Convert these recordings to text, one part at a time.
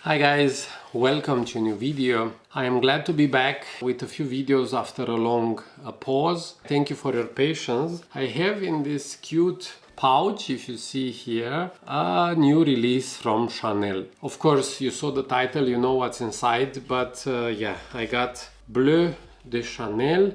Hi guys, welcome to a new video. I am glad to be back with a few videos after a long pause. Thank you for your patience. I have in this cute pouch, if you see here, a new release from Chanel. Of course, you saw the title, you know what's inside, but yeah, I got BLEU de Chanel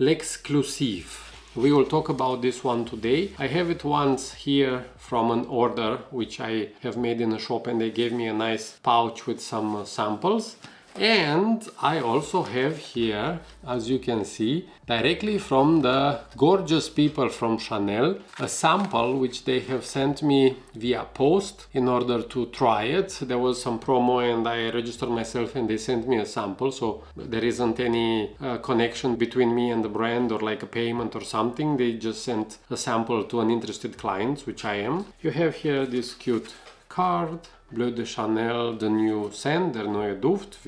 L'EXCLUSIF. We will talk about this one today. I have it once here from an order which I have made in a shop, and they gave me a nice pouch with some samples. And I also have here, as you can see, directly from the gorgeous people from Chanel, a sample which they have sent me via post in order to try it. There was some promo and I registered myself and they sent me a sample, so there isn't any connection between me and the brand or like a payment or something. They just sent a sample to an interested client, which I am. You have here this cute card. BLEU de Chanel, the new scent, der neue Duft.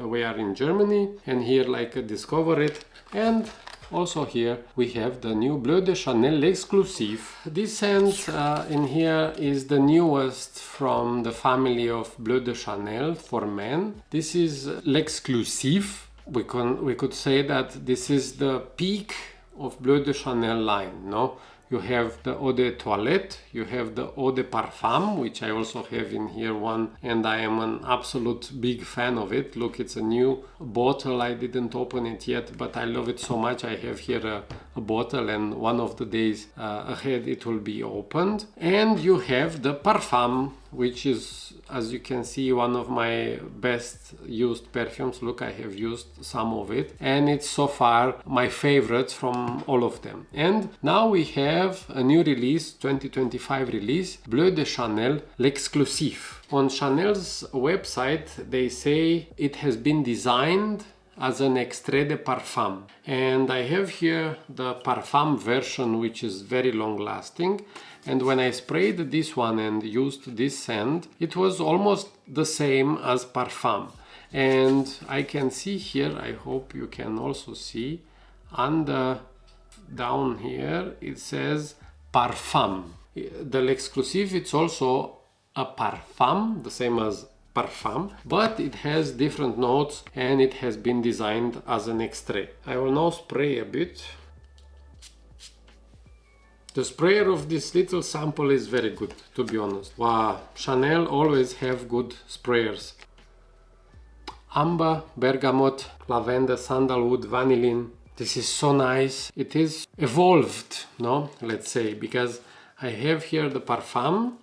We are in Germany, and here like discover it. And also here we have the new BLEU de Chanel L'EXCLUSIF. This scent in here is the newest from the family of BLEU de Chanel for men. This is L'EXCLUSIF. We could say that this is the peak of BLEU de Chanel line, no? You have the Eau de Toilette, you have the Eau de Parfum, which I also have in here one, and I am an absolute big fan of it. Look, it's a new bottle. I didn't open it yet, but I love it so much. I have here a bottle, and one of the days ahead it will be opened. And you have the Parfum, which is, as you can see, one of my best used perfumes. Look, I have used some of it, and it's so far my favorite from all of them. And now we have a new release, 2025 release, BLEU de Chanel L'EXCLUSIF. On Chanel's website, they say it has been designed as an Extrait de Parfum. And I have here the Parfum version, which is very long lasting. And when I sprayed this one and used this scent, it was almost the same as Parfum. And I can see here, I hope you can also see, down here it says Parfum. The L'EXCLUSIF, it's also a Parfum, the same as Parfum, but it has different notes and it has been designed as an Extrait. I will now spray a bit. The sprayer of this little sample is very good, to be honest. Wow, Chanel always have good sprayers. Amber, bergamot, lavender, sandalwood, vanillin. This is so nice. It is evolved, no? Let's say, because I have here the Parfum.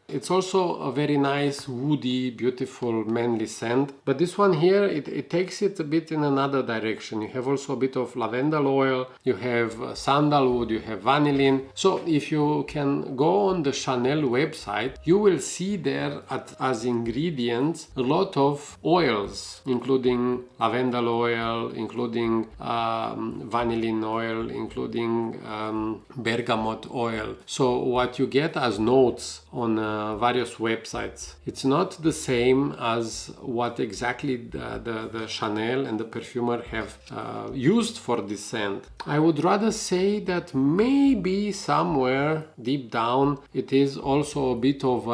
It's also a very nice, woody, beautiful, manly scent. But this one here, it takes it a bit in another direction. You have also a bit of lavender oil, you have sandalwood, you have vanillin. So if you can go on the Chanel website, you will see there as ingredients a lot of oils, including lavender oil, including vanillin oil, including bergamot oil. So what you get as notes on various websites, it's not the same as what exactly the Chanel and the Perfumer have used for this scent. I would rather say that maybe somewhere deep down it is also a bit of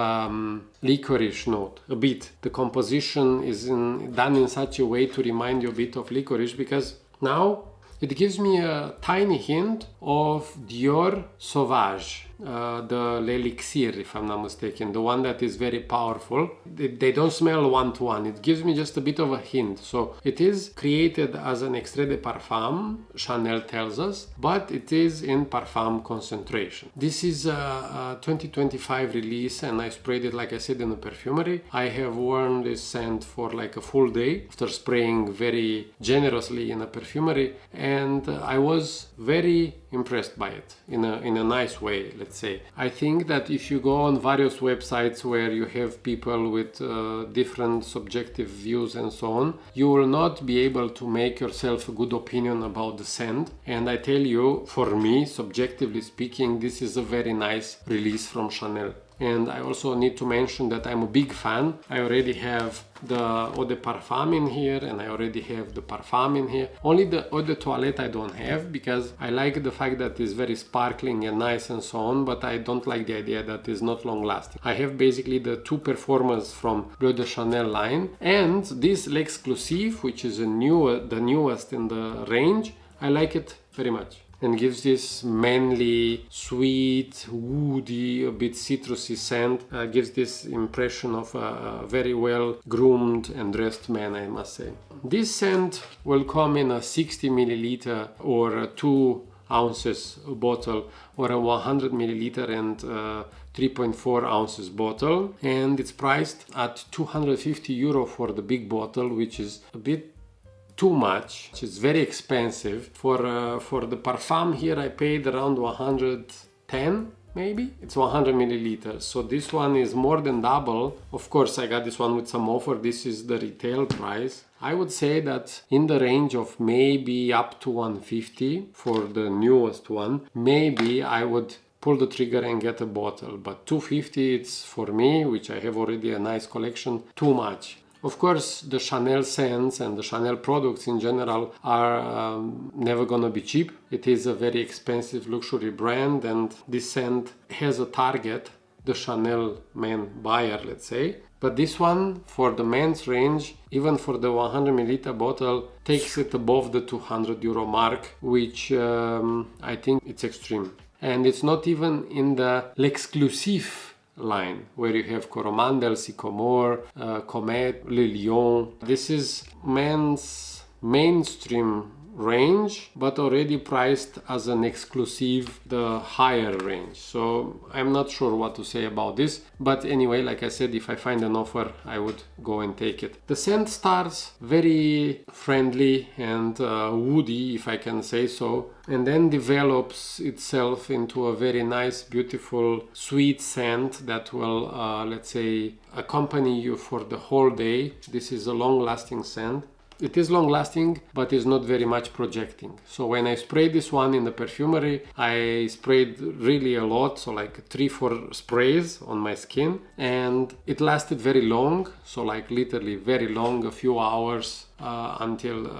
licorice note, a bit. The composition is done in such a way to remind you a bit of licorice, because now it gives me a tiny hint of Dior Sauvage, the L'Elixir, if I'm not mistaken, the one that is very powerful. They don't smell one-to-one. It gives me just a bit of a hint. So it is created as an Extrait de Parfum, Chanel tells us, but it is in Parfum concentration. This is a 2025 release, and I sprayed it, like I said, in the perfumery. I have worn this scent for like a full day after spraying very generously in a perfumery, and I was very impressed by it in a nice way, let's say. I think that if you go on various websites where you have people with different subjective views and so on, you will not be able to make yourself a good opinion about the scent. And I tell you, for me, subjectively speaking, this is a very nice release from Chanel. And I also need to mention that I'm a big fan. I already have the Eau de Parfum in here, and I already have the Parfum in here. Only the Eau de Toilette I don't have, because I like the fact that it's very sparkling and nice and so on, but I don't like the idea that it's not long lasting. I have basically the two performers from BLEU de Chanel line, and this L'Exclusif, which is the newest in the range. I like it very much, and gives this manly, sweet, woody, a bit citrusy scent. Gives this impression of a very well groomed and dressed man, I must say. This scent will come in a 60 milliliter or a 2 ounces bottle, or a 100 milliliter and 3.4 ounces bottle, and it's priced at 250 euro for the big bottle, which is a bit too much. It's very expensive. For the Parfum here I paid around 110, maybe. It's 100 milliliters, so this one is more than double. Of course I got this one with some offer. This is the retail price. I would say that in the range of maybe up to 150 for the newest one. Maybe I would pull the trigger and get a bottle, but 250, it's for me, which I have already a nice collection, too much. Of course, the Chanel scents and the Chanel products in general are never gonna be cheap. It is a very expensive luxury brand, and this scent has a target, the Chanel man buyer, let's say. But this one, for the men's range, even for the 100 milliliter bottle, takes it above the 200 euro mark, which I think it's extreme. And it's not even in the L'Exclusif line, where you have Coromandel, Sycomore, Comet, Le Lion. This is men's mainstream range, but already priced as an exclusive, the higher range. So I'm not sure what to say about this, but anyway, like I said, if I find an offer, I would go and take it. The scent starts very friendly and woody, if I can say so, and then develops itself into a very nice, beautiful, sweet scent that will, let's say, accompany you for the whole day. This is a long-lasting scent. It is long lasting, but is not very much projecting. So when I sprayed this one in the perfumery, I sprayed really a lot, so like 3-4 sprays on my skin, and it lasted very long, so like literally very long, a few hours until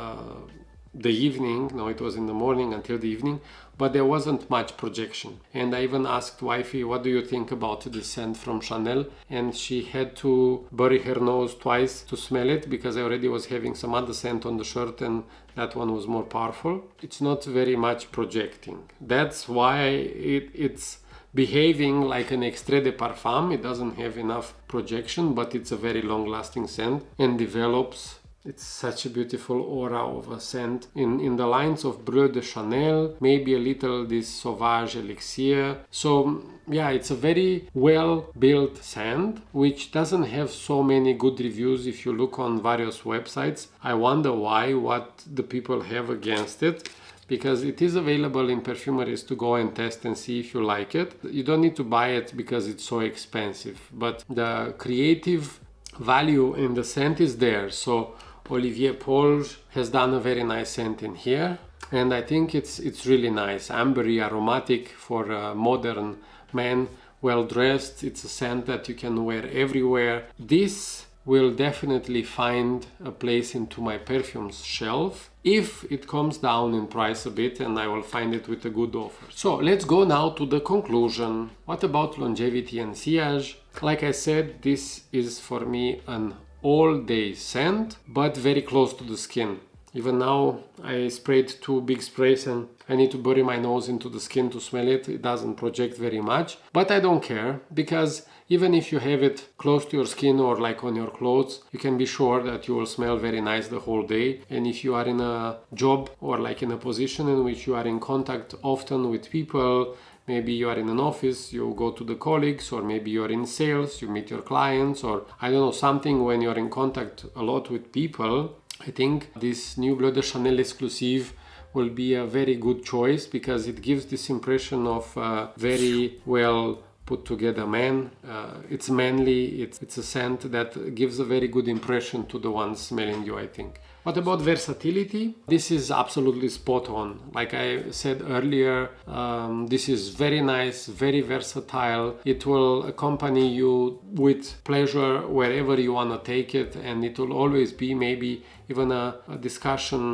the evening. No, it was in the morning until the evening, but there wasn't much projection. And I even asked wifey, what do you think about this scent from Chanel? And she had to bury her nose twice to smell it, because I already was having some other scent on the shirt and that one was more powerful. It's not very much projecting. That's why it's behaving like an Extrait de Parfum. It doesn't have enough projection, but it's a very long lasting scent and develops. It's such a beautiful aura of a scent in the lines of BLEU de Chanel, maybe a little this Sauvage Elixir. So yeah, it's a very well built scent, which doesn't have so many good reviews if you look on various websites. I wonder why, what the people have against it, because it is available in perfumeries to go and test and see if you like it. You don't need to buy it because it's so expensive, but the creative value in the scent is there. So Olivier Polge has done a very nice scent in here, and I think it's really nice, ambery, aromatic for a modern man, well dressed. It's a scent that you can wear everywhere. This will definitely find a place into my perfumes shelf if it comes down in price a bit and I will find it with a good offer. So let's go now to the conclusion. What about longevity and sillage? Like I said, this is for me an all-day scent, but very close to the skin. Even now I sprayed 2 big sprays and I need to bury my nose into the skin to smell it. It doesn't project very much, but I don't care, because even if you have it close to your skin or like on your clothes, you can be sure that you will smell very nice the whole day. And if you are in a job or like in a position in which you are in contact often with people, maybe you are in an office, you go to the colleagues, or maybe you're in sales, you meet your clients, or I don't know, something when you're in contact a lot with people, I think this new BLEU de Chanel L'Exclusif will be a very good choice, because it gives this impression of very well put together men. It's manly, it's a scent that gives a very good impression to the ones smelling you, I think. What about versatility? This is absolutely spot on. Like I said earlier, this is very nice, very versatile. It will accompany you with pleasure wherever you want to take it, and it will always be maybe even a discussion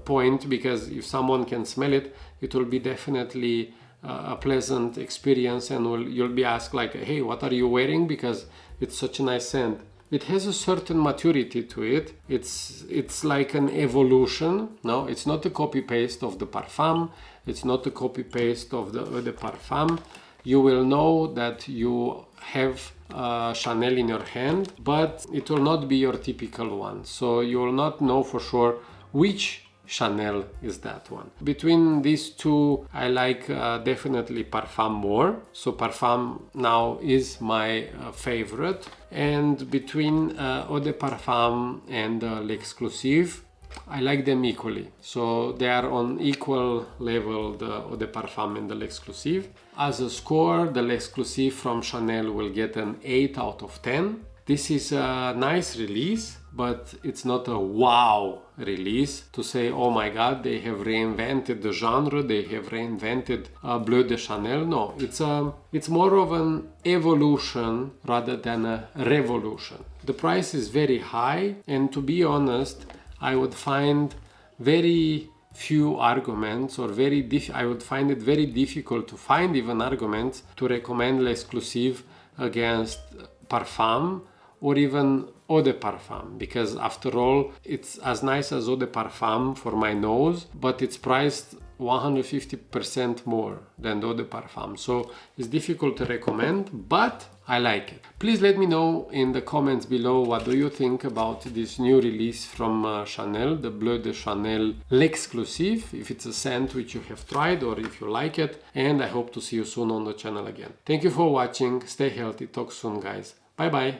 point, because if someone can smell it, it will be definitely a pleasant experience, and you'll be asked like, hey, what are you wearing? Because it's such a nice scent. It has a certain maturity to it. It's like an evolution. No, it's not a copy-paste of the Parfum. It's not a copy-paste of the Eau de Parfum. You will know that you have Chanel in your hand, but it will not be your typical one. So you will not know for sure which Chanel is that one. Between these two, I like definitely Parfum more. So Parfum now is my favorite. And between Eau de Parfum and L'Exclusive, I like them equally. So they are on equal level, the Eau de Parfum and the L'Exclusive. As a score, the L'Exclusive from Chanel will get an 8 out of 10. This is a nice release, but it's not a wow release to say, oh my god, they have reinvented the genre, they have reinvented BLEU de Chanel. No, it's more of an evolution rather than a revolution. The price is very high, and to be honest, I would find very few arguments, or I would find it very difficult to find even arguments to recommend L'Exclusive against Parfum or even Eau de Parfum, because after all, it's as nice as Eau de Parfum for my nose, but it's priced 150% more than Eau de Parfum. So it's difficult to recommend, but I like it. Please let me know in the comments below what do you think about this new release from Chanel, the BLEU de Chanel L'Exclusive, if it's a scent which you have tried or if you like it, and I hope to see you soon on the channel again. Thank you for watching, stay healthy, talk soon guys, bye bye.